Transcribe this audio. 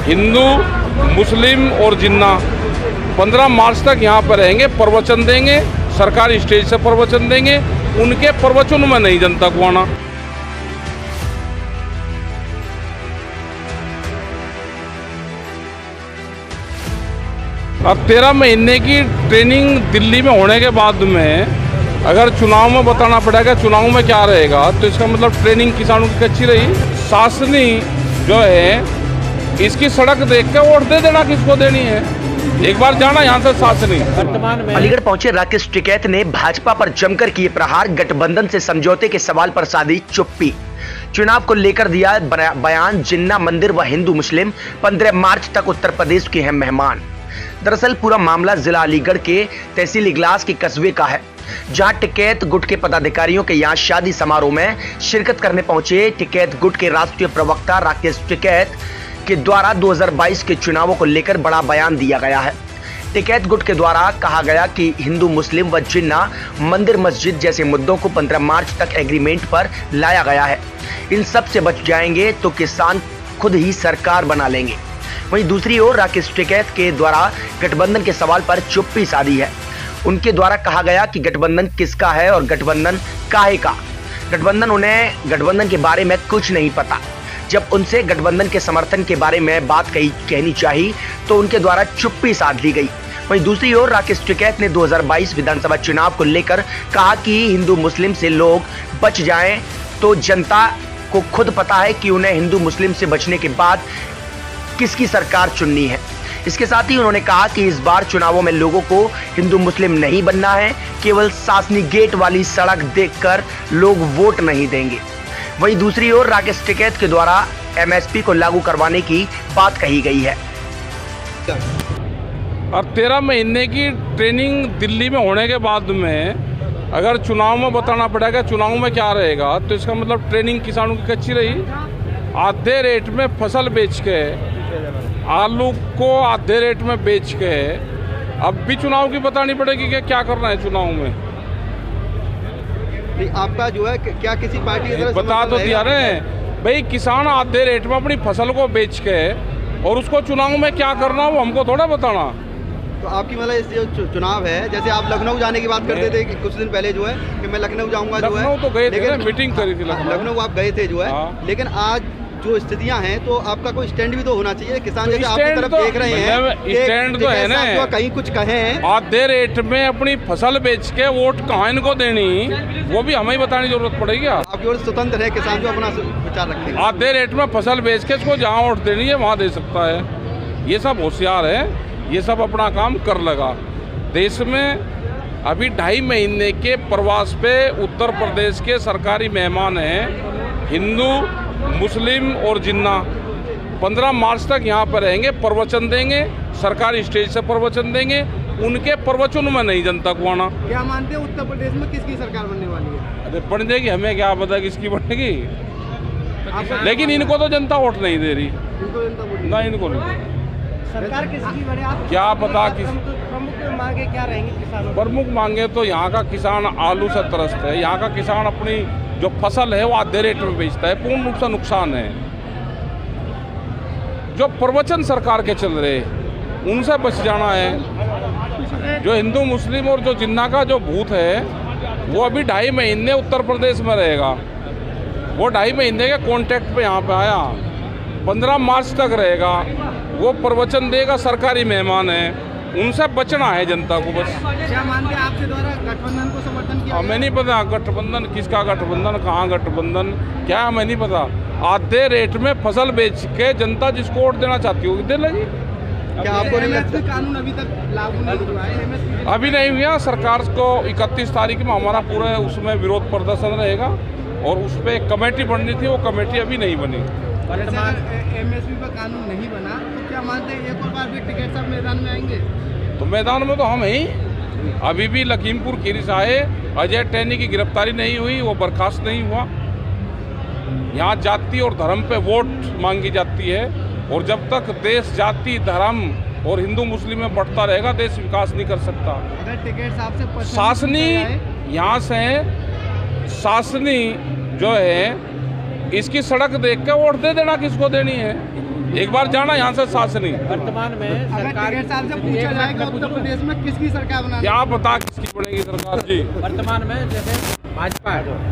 हिंदू, मुस्लिम और जिन्ना 15 मार्च तक यहाँ पर रहेंगे, प्रवचन देंगे, सरकारी स्टेज से प्रवचन देंगे। उनके प्रवचनों में नहीं जनता को आना। अब 13 महीने की ट्रेनिंग दिल्ली में होने के बाद में अगर चुनाव में बताना पड़ेगा चुनाव में क्या रहेगा, तो इसका मतलब ट्रेनिंग किसानों की कच्ची रही। शासनी जो है इसकी सड़क देख के वोट दे देना, किसको देनी है, एक बार जाना यहाँ से शासनी। अलीगढ़ पहुंचे राकेश टिकैत ने भाजपा पर जमकर किए प्रहार, गठबंधन से समझौते के सवाल पर साधी चुप्पी। चुनाव को लेकर दिया बयान, जिन्ना मंदिर व हिंदू मुस्लिम 15 मार्च तक उत्तर प्रदेश के हैं मेहमान। दरअसल पूरा मामला जिला अलीगढ़ के तहसील इगलास के कस्बे का है, जहां टिकैत गुट के पदाधिकारियों के यहां शादी समारोह में शिरकत करने पहुंचे टिकैत गुट के राष्ट्रीय प्रवक्ता राकेश टिकैत के द्वारा 2022 के चुनावों को लेकर बड़ा बयान दिया गया है। टिकैत गुट के द्वारा कहा गया कि हिंदू, मुस्लिम व जिन्ना मंदिर मस्जिद जैसे मुद्दों को 15 मार्च तक एग्रीमेंट पर लाया गया है। इन सब से बच जाएंगे तो किसान खुद ही सरकार बना लेंगे। वहीं दूसरी ओर राकेश टिकैत के द्वारा गठबंधन के सवाल पर चुप्पी साधी है। उनके द्वारा कहा गया कि गठबंधन किसका है और गठबंधन काहे का। उन्हें गठबंधन के बारे में कुछ नहीं पता। जब उनसे गठबंधन के समर्थन के बारे में बात कहनी चाहिए तो उनके द्वारा चुप्पी साध ली गई। वहीं दूसरी ओर राकेश टिकैत ने 2022 विधानसभा चुनाव को लेकर कहा कि हिंदू मुस्लिम से लोग बच जाएं तो जनता को खुद पता है कि उन्हें हिंदू मुस्लिम से बचने के बाद किसकी सरकार चुननी है। इसके साथ ही उन्होंने कहा कि इस बार चुनावों में लोगों को हिंदू मुस्लिम नहीं बनना है, केवल शासनी गेट वाली सड़क देखकर लोग वोट नहीं देंगे। वहीं दूसरी ओर राकेश टिकैत के द्वारा एमएसपी को लागू करवाने की बात कही गई है। और 13 महीने की ट्रेनिंग दिल्ली में होने के बाद में अगर चुनाव में बताना पड़ेगा चुनाव में क्या रहेगा, तो इसका मतलब ट्रेनिंग किसानों की कच्ची रही। आधे रेट में फसल बेच के, आलू को आधे रेट में बेच के अब भी चुनाव की बतानी पड़ेगी कि क्या करना है चुनाव में। नहीं, आपका जो है क्या किसी पार्टी की तरफ बता तो दिया रहे भाई, किसान आधे रेट में अपनी फसल को बेच के और उसको चुनाव में क्या करना वो हमको थोड़ा बताना। तो आपकी मतलब इस जो चुनाव है, जैसे आप लखनऊ जाने की बात करते थे कि कुछ दिन पहले जो है कि मैं लखनऊ जाऊंगा, जो है लखनऊ तो गए थे, मीटिंग करी थी लखनऊ आप गए थे जो है, लेकिन आज जो स्थितियां हैं तो आपका कोई स्टैंड भी तो होना चाहिए। किसान जैसे आपकी तरफ देख रहे हैं, स्टैंड तो है ना, कहीं कुछ कहें आधे रेट में अपनी फसल बेच के वोट कहाँ इनको देनी, वो भी हमें ही बताने की जरूरत पड़ेगी। आपकी ओर स्वतंत्र है किसान जो अपना विचार रखते हैं। आधे रेट में फसल बेच के इसको जहाँ वोट देनी है वहाँ दे सकता है। ये सब होशियार है, ये सब अपना काम कर लगा। देश में अभी 2.5 महीने के प्रवास पे उत्तर प्रदेश के सरकारी मेहमान हैं, हिंदू, मुस्लिम और जिन्ना 15 मार्च तक यहाँ पर रहेंगे, प्रवचन देंगे, सरकारी स्टेज से प्रवचन देंगे। उनके प्रवचनों में नहीं जनता को आना। क्या मानते हैं उत्तर प्रदेश में किसकी सरकार बनने वाली है? अरे बन जाएगी, हमें क्या पता किसकी बनेगी, लेकिन इनको तो जनता वोट नहीं दे रही ना, इनको नहीं। सरकार किसकी बने आप क्या पता किस प्रमुख मांगे क्या रहेंगी किसानों? प्रमुख मांगे तो यहाँ का किसान आलू से त्रस्त है। यहाँ का किसान अपनी जो फसल है वो आधे रेट में बेचता है, पूर्ण रूप से नुकसान है। जो प्रवचन सरकार के चल रहे उनसे बच जाना है। जो हिंदू, मुस्लिम और जो जिन्ना का जो भूत है वो अभी 2.5 महीने उत्तर प्रदेश में रहेगा। वो 2.5 महीने के कॉन्ट्रैक्ट पे यहाँ पे आया, 15 मार्च तक रहेगा, वो प्रवचन देगा, सरकारी मेहमान है। उनसे बचना है जनता को बस। क्या मानते हैं आपके द्वारा गठबंधन को समर्थन किया? हमें नहीं पता गठबंधन किसका, गठबंधन कहाँ, गठबंधन क्या, हमें नहीं पता। आधे रेट में फसल बेच के जनता जिसको वोट देना चाहती होगी दे लगी। क्या आपको नहीं लगता कानून अभी तक लागू नहीं हुआ है? अभी नहीं हुआ। सरकार को 31 तारीख में हमारा पूरा उसमें विरोध प्रदर्शन रहेगा और उस पर एक कमेटी बननी थी, वो कमेटी अभी नहीं बनी। एमएसपी पर कानून नहीं बना तो क्या मानते हैं एक और बार फिर टिकैत साहब मैदान में आएंगे? तो मैदान में तो हम ही, अभी भी लखीमपुर खीरी से आए, अजय टैनी की गिरफ्तारी नहीं हुई, वो बर्खास्त नहीं हुआ। यहाँ जाति और धर्म पे वोट मांगी जाती है और जब तक देश जाति, धर्म और हिंदू मुस्लिम में बढ़ता रहेगा देश विकास नहीं कर सकता। अगर टिकैत साहब से शासनी यहाँ से शासनी जो है इसकी सड़क देख के वोट दे देना, किसको देनी है। एक बार जाना यहाँ से शासनी। वर्तमान में सरकार साहब से पूछा जाएगा उत्तर प्रदेश में किसकी सरकार बनानी, क्या पता किसकी बनेगी सरकार जी। वर्तमान में जैसे भाजपा